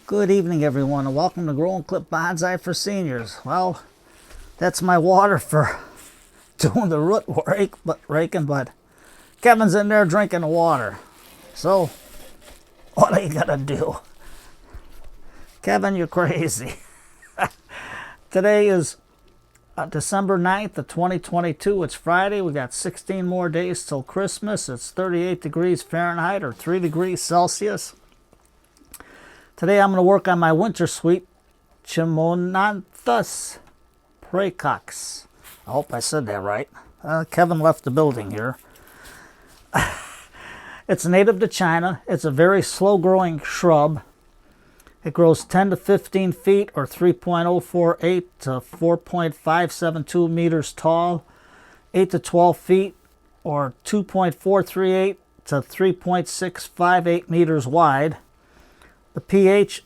Good evening, everyone, and welcome to Grow and Clip Bonsai for Seniors. Well, that's my water for doing the root raking, but Kevin's in there drinking the water. So, what are you gonna do? Kevin, you're crazy. Today is December 9th of 2022. It's Friday. We got 16 more days till Christmas. It's 38 degrees Fahrenheit or 3 degrees Celsius. Today I'm going to work on my Wintersweet Chimonanthus praecox. I hope I said that right. Kevin left the building here. It's native to China. It's a very slow-growing shrub. It grows 10 to 15 feet or 3.048 to 4.572 meters tall, 8 to 12 feet or 2.438 to 3.658 meters wide. The pH,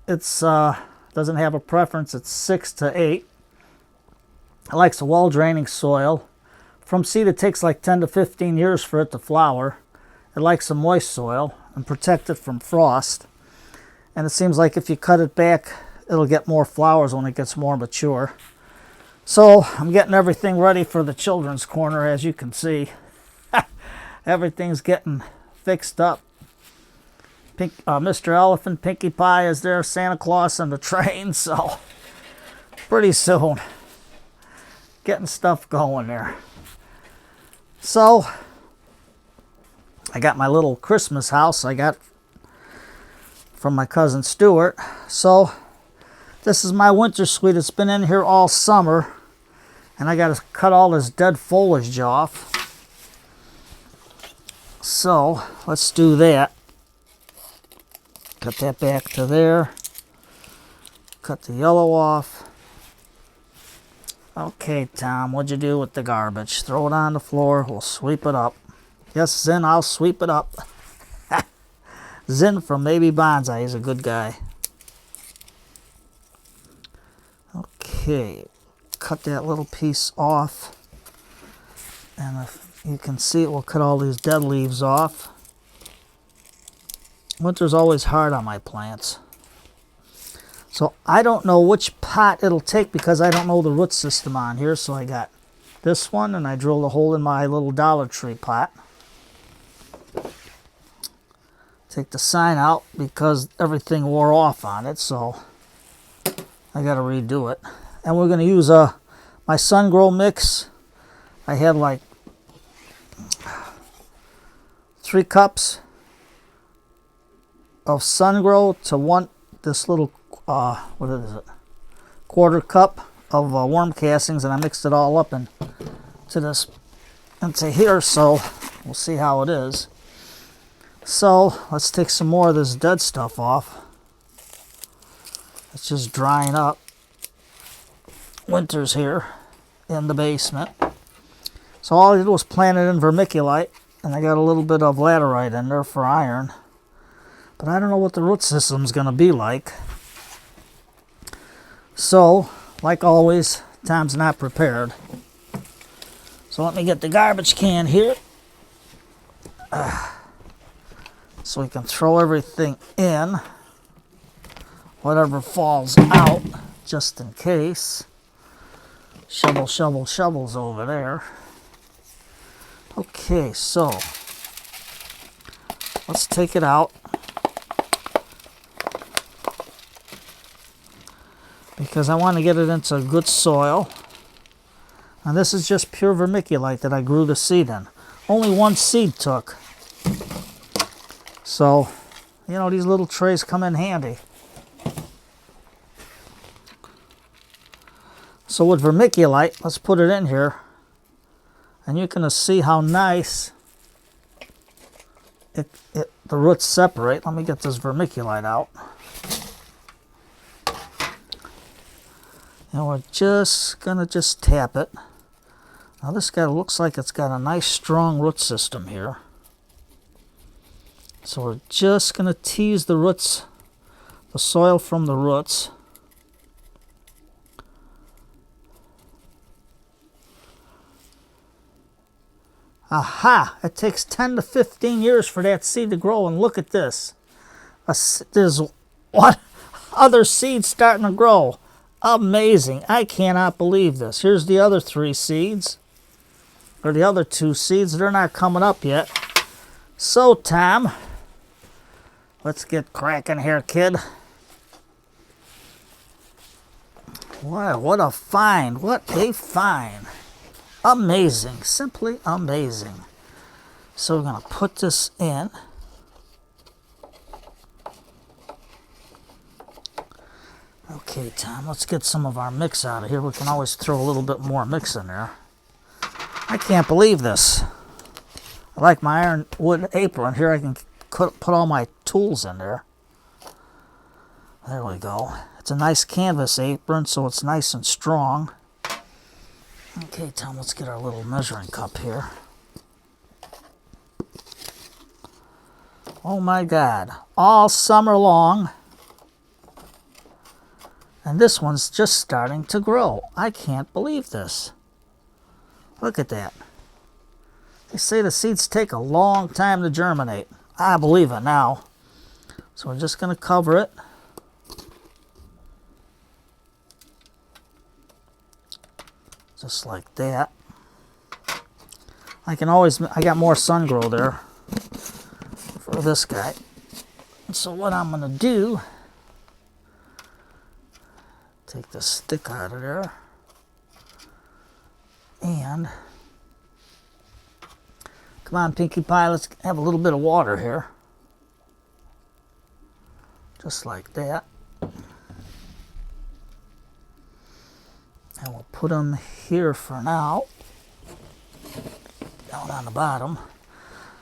it's doesn't have a preference. It's 6 to 8. It likes a well-draining soil. From seed, it takes like 10 to 15 years for it to flower. It likes a moist soil and protect it from frost. And it seems like if you cut it back, it'll get more flowers when it gets more mature. So I'm getting everything ready for the children's corner, as you can see. Everything's getting fixed up. Mr. Elephant, Pinkie Pie is there, Santa Claus on the train, so pretty soon getting stuff going there. So I got my little Christmas house I got from my cousin Stuart. So this is my Wintersweet. It's been in here all summer, and I got to cut all this dead foliage off. So let's do that. Cut that back to there. Cut the yellow off. Okay, Tom, what'd you do with the garbage? Throw it on the floor. We'll sweep it up. Yes, Zin, I'll sweep it up. Zin from Maybe Bonsai. He's a good guy. Okay, cut that little piece off. And if you can see it, we'll cut all these dead leaves off. Winter's always hard on my plants. So I don't know which pot it'll take because I don't know the root system on here. So I got this one, and I drilled a hole in my little Dollar Tree pot. Take the sign out because everything wore off on it, so I got to redo it. And we're going to use my Sun Grow mix. I had like 3 cups of Sun Grow to this little what is it, 1/4 cup of worm castings, and I mixed it all up into here, so we'll see how it is. So let's take some more of this dead stuff off. It's just drying up. Winter's here in the basement. So all I did was plant it in vermiculite, and I got a little bit of laterite in there for iron. But I don't know what the root system's going to be like. So, like always, Tom's not prepared. So let me get the garbage can here. So we can throw everything in. Whatever falls out, just in case. Shovel, shovel, shovels over there. Okay, so let's take it out. Because I want to get it into good soil. And this is just pure vermiculite that I grew the seed in. Only 1 seed took. So, you know, these little trays come in handy. So with vermiculite, let's put it in here. And you can see how nice the roots separate. Let me get this vermiculite out. And we're just going to tap it. Now this guy looks like it's got a nice strong root system here. So we're just going to tease the roots, the soil from the roots. Aha! It takes 10 to 15 years for that seed to grow, and look at this. There's What? Other seeds starting to grow. Amazing. I cannot believe this. Here's the other 3 seeds. Or the other 2 seeds. They're not coming up yet. So, Tom, let's get cracking here, kid. Wow, what a find. What a find. Amazing. Simply amazing. So we're going to put this in. Okay, Tom, let's get some of our mix out of here. We can always throw a little bit more mix in there. I can't believe this. I like my ironwood apron. Here I can put all my tools in there. There we go. It's a nice canvas apron, so it's nice and strong. Okay, Tom, let's get our little measuring cup here. Oh my God. All summer long. And this one's just starting to grow. I can't believe this. Look at that. They say the seeds take a long time to germinate. I believe it now. So we're just going to cover it. Just like that. I got more sun grow there for this guy. So what I'm going to do, take the stick out of there, and come on, Pinkie Pie, let's have a little bit of water here. Just like that. And we'll put them here for now, down on the bottom.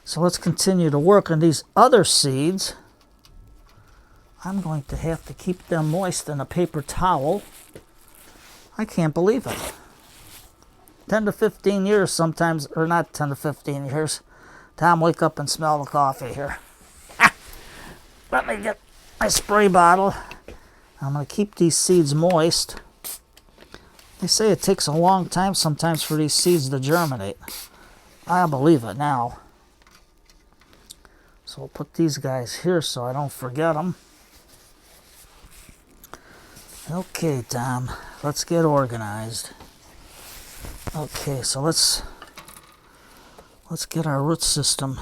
So let's continue to work on these other seeds. I'm going to have to keep them moist in a paper towel. I can't believe it. 10 to 15 years sometimes, or not 10 to 15 years. Tom, wake up and smell the coffee here. Let me get my spray bottle. I'm going to keep these seeds moist. They say it takes a long time sometimes for these seeds to germinate. I believe it now. So we'll put these guys here so I don't forget them. Okay, Tom, let's get organized. Okay, so let's get our root system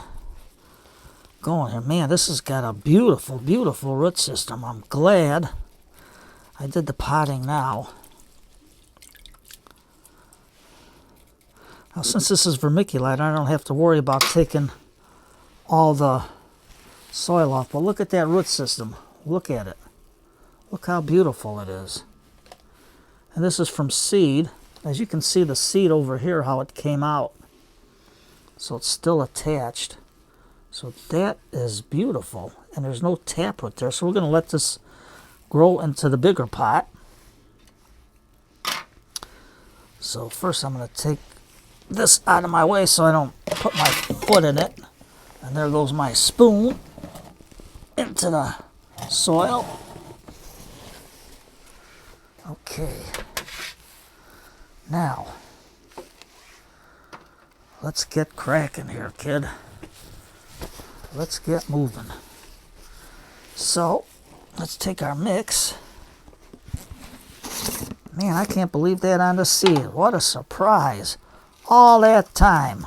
going here. Man, this has got a beautiful, beautiful root system. I'm glad I did the potting now. Now, since this is vermiculite, I don't have to worry about taking all the soil off. But look at that root system. Look at it. Look how beautiful it is. And this is from seed. As you can see the seed over here, how it came out. So it's still attached. So that is beautiful. And there's no taproot there. So we're going to let this grow into the bigger pot. So first I'm going to take this out of my way so I don't put my foot in it. And there goes my spoon into the soil. Okay. Now, let's get cracking here, kid. Let's get moving. So, let's take our mix. Man, I can't believe that on the seed. What a surprise. All that time.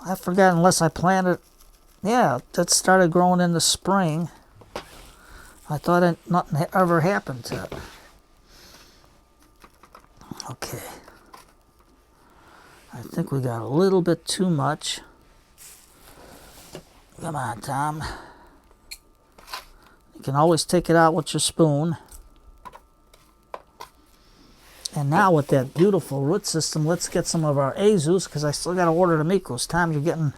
I forgot unless I planted. Yeah, that started growing in the spring. I thought nothing ever happened to it. Okay. I think we got a little bit too much. Come on, Tom. You can always take it out with your spoon. And now with that beautiful root system, let's get some of our azus, because I still got to order the micos. Tom, you're getting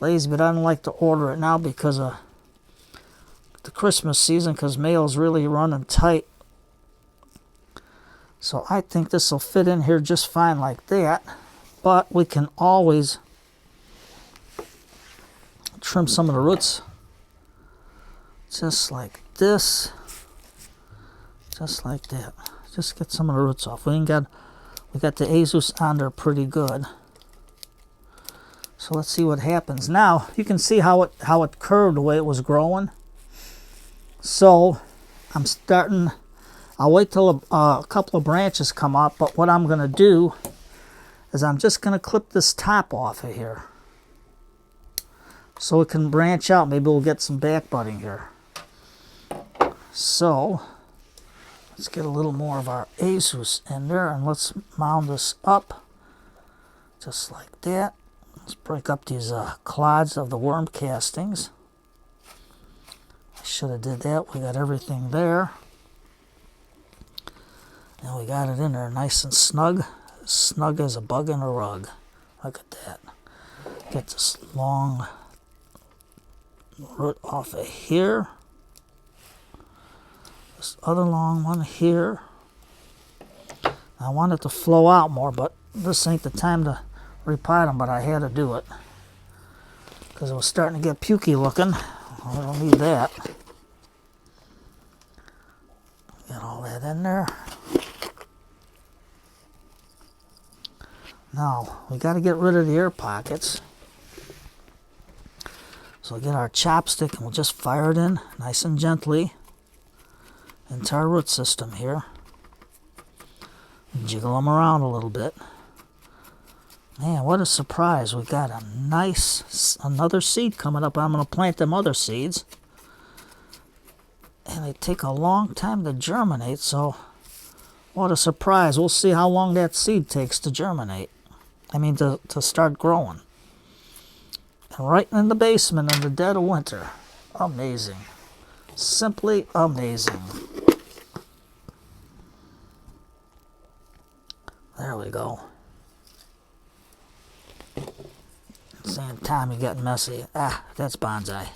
lazy, but I don't like to order it now because of the Christmas season, because mail's really running tight. So I think this will fit in here just fine like that. But we can always trim some of the roots just like this. Just like that. Just get some of the roots off. We got the azus on there pretty good. So let's see what happens. Now you can see how it curved the way it was growing. So I'm starting, I'll wait till a couple of branches come up, but what I'm going to do is I'm just going to clip this top off of here so it can branch out. Maybe we'll get some back budding here. So let's get a little more of our azus in there, and let's mound this up just like that. Let's break up these clods of the worm castings. I should have did that. We got everything there. And we got it in there nice and snug. Snug as a bug in a rug. Look at that. Get this long root off of here. This other long one here. I want it to flow out more, but this ain't the time to repot them, but I had to do it because it was starting to get pukey looking. I don't need that. Get all that in there. Now, we got to get rid of the air pockets. So we'll get our chopstick and we'll just fire it in nice and gently into our root system here. Jiggle them around a little bit. Man, what a surprise. We got a nice, another seed coming up. I'm going to plant them other seeds. And they take a long time to germinate, so what a surprise. We'll see how long that seed takes to germinate. I mean, to start growing. And right in the basement in the dead of winter. Amazing. Simply amazing. There we go. Same time you're getting messy. Ah, that's bonsai.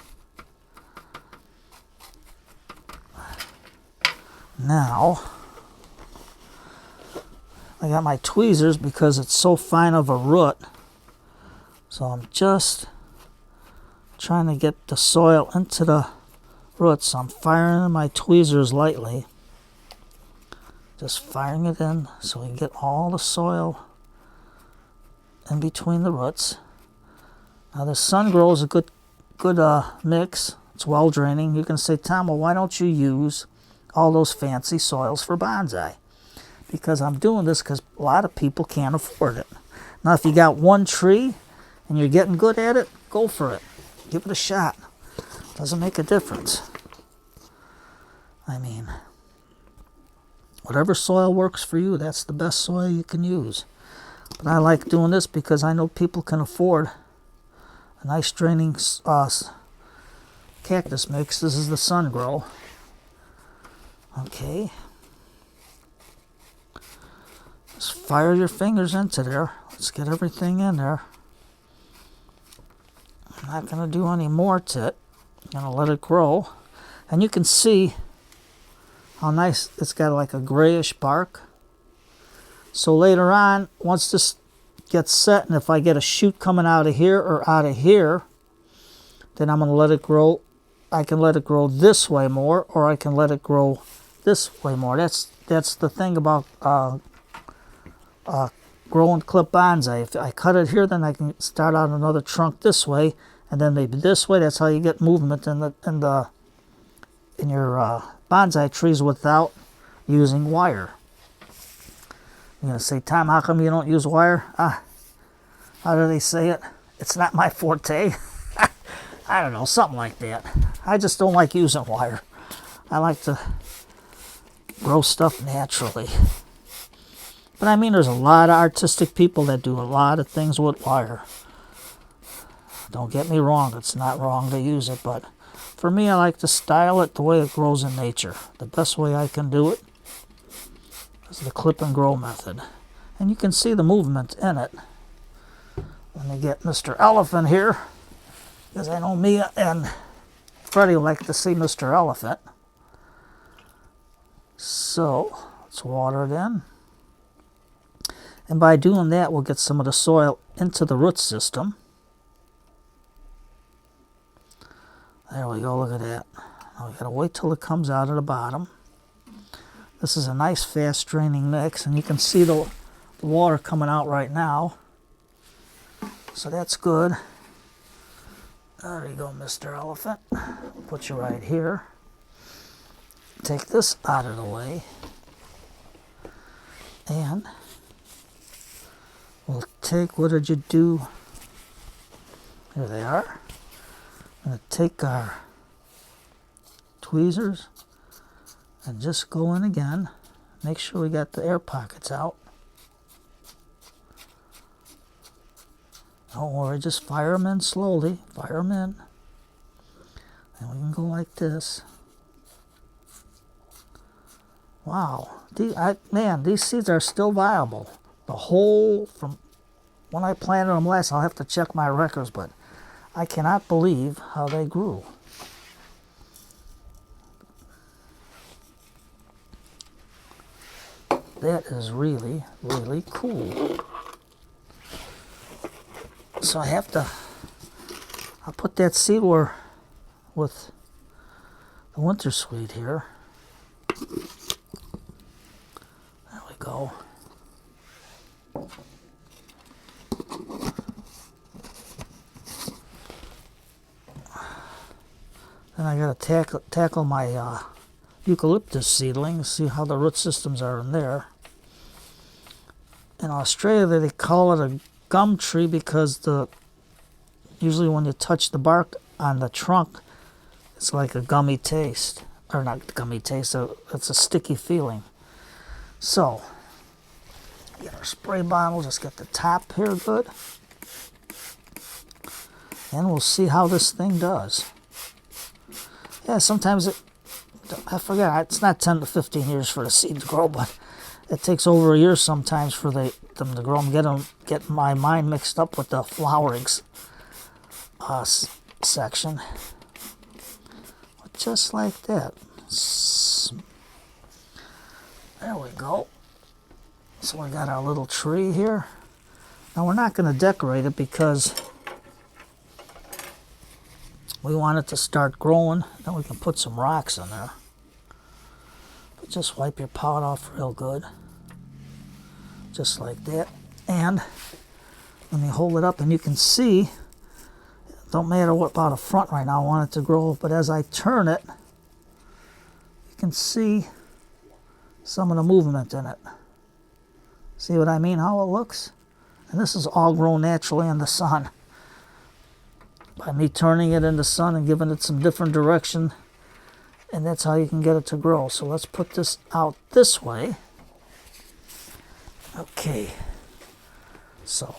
Now, I got my tweezers because it's so fine of a root. So I'm just trying to get the soil into the roots. So I'm firing in my tweezers lightly. Just firing it in so we can get all the soil in between the roots. Now the sun grow is a good mix. It's well draining. You can say, Tom, well, why don't you use all those fancy soils for bonsai? Because I'm doing this because a lot of people can't afford it. Now if you got one tree and you're getting good at it, go for it. Give it a shot. Doesn't make a difference. I mean, whatever soil works for you, that's the best soil you can use. But I like doing this because I know people can afford a nice draining cactus mix. This is the sun grow. Okay. Just fire your fingers into there. Let's get everything in there. I'm not going to do any more to it. I'm going to let it grow. And you can see how nice it's got, like a grayish bark. So later on, once this gets set, and if I get a shoot coming out of here or out of here, then I'm going to let it grow. I can let it grow this way more, or I can let it grow this way more. That's the thing about growing clip bonsai. If I cut it here, then I can start out another trunk this way, and then maybe this way. That's how you get movement in your bonsai trees without using wire. You're going to say, Tom, how come you don't use wire? How do they say it? It's not my forte. I don't know, something like that. I just don't like using wire. I like to grow stuff naturally. But I mean, there's a lot of artistic people that do a lot of things with wire. Don't get me wrong, it's not wrong to use it, but for me, I like to style it the way it grows in nature. The best way I can do it is the clip and grow method. And you can see the movement in it. Let me get Mr. Elephant here, because I know me and Freddie like to see Mr. Elephant. So, let's water it in. And by doing that, we'll get some of the soil into the root system. There we go, look at that. Now we gotta wait till it comes out of the bottom. This is a nice fast draining mix, and you can see the water coming out right now. So that's good. There you go, Mr. Elephant. Put you right here. take this out of the way. And we'll take, what did you do? Here they are. I'm going to take our tweezers and just go in again. Make sure we got the air pockets out. Don't worry, just fire them in slowly. Fire them in. And we can go like this. Wow. Man, these seeds are still viable. The whole, from when I planted them last, I'll have to check my records, but I cannot believe how they grew. That is really, really cool. So I'll put that seed with the Wintersweet here. There we go. Then I gotta tackle my eucalyptus seedlings, see how the root systems are in there. In Australia, they call it a gum tree because usually when you touch the bark on the trunk, it's like a gummy taste. Or not gummy taste, it's a sticky feeling. So, get our spray bottle, just get the top here good. And we'll see how this thing does. Yeah, sometimes I forget, it's not 10 to 15 years for the seed to grow, but it takes over a year sometimes for them to grow. I'm getting my mind mixed up with the flowering section. But just like that. There we go. So we got our little tree here. Now we're not going to decorate it because we want it to start growing. Then we can put some rocks in there. But just wipe your pot off real good. Just like that. And let me hold it up and you can see, it don't matter what about the front right now, I want it to grow, but as I turn it, you can see some of the movement in it. See what I mean, how it looks? And this is all grown naturally in the sun. By me turning it in the sun and giving it some different direction, and that's how you can get it to grow. So let's put this out this way. Okay, so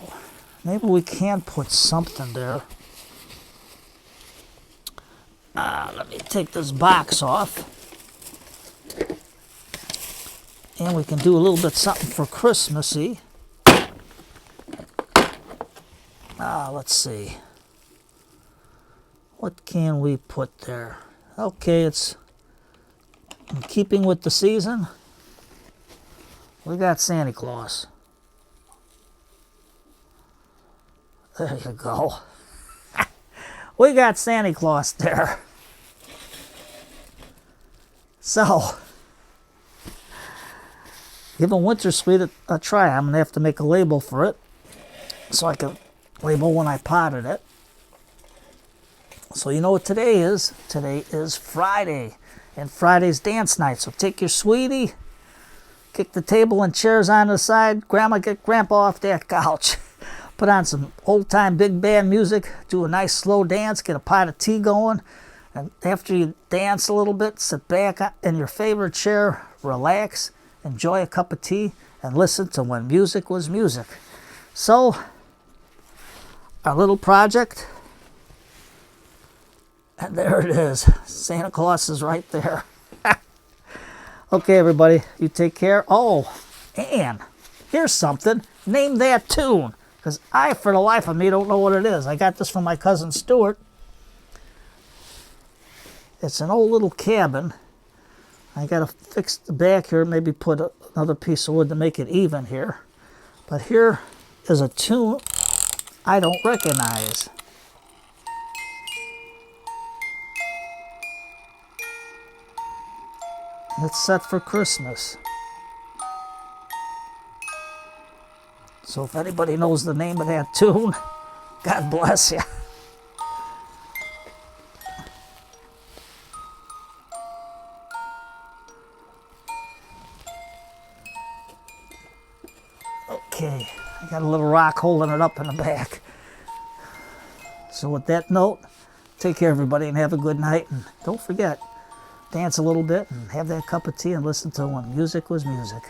maybe we can put something there. Let me take this box off. And we can do a little bit something for Christmassy. Let's see. What can we put there? Okay, it's in keeping with the season. We got Santa Claus. There you go. We got Santa Claus there. So, give a Wintersweet a try. I'm going to have to make a label for it so I can label when I potted it. So you know what today is? Today is Friday, and Friday's dance night. So take your sweetie, kick the table and chairs on the side. Grandma, get Grandpa off that couch. Put on some old-time big band music. Do a nice slow dance. Get a pot of tea going. And after you dance a little bit, sit back in your favorite chair, relax, enjoy a cup of tea, and listen to when music was music. So, our little project, and there it is. Santa Claus is right there. Okay, everybody, you take care. Oh, and here's something. Name that tune, because I, for the life of me, don't know what it is. I got this from my cousin Stuart. It's an old little cabin. I got to fix the back here, maybe put another piece of wood to make it even here. But here is a tune I don't recognize. It's set for Christmas. So if anybody knows the name of that tune, God bless you. Okay, I got a little rock holding it up in the back. So with that note, take care everybody and have a good night. And don't forget, dance a little bit and have that cup of tea and listen to when music was music.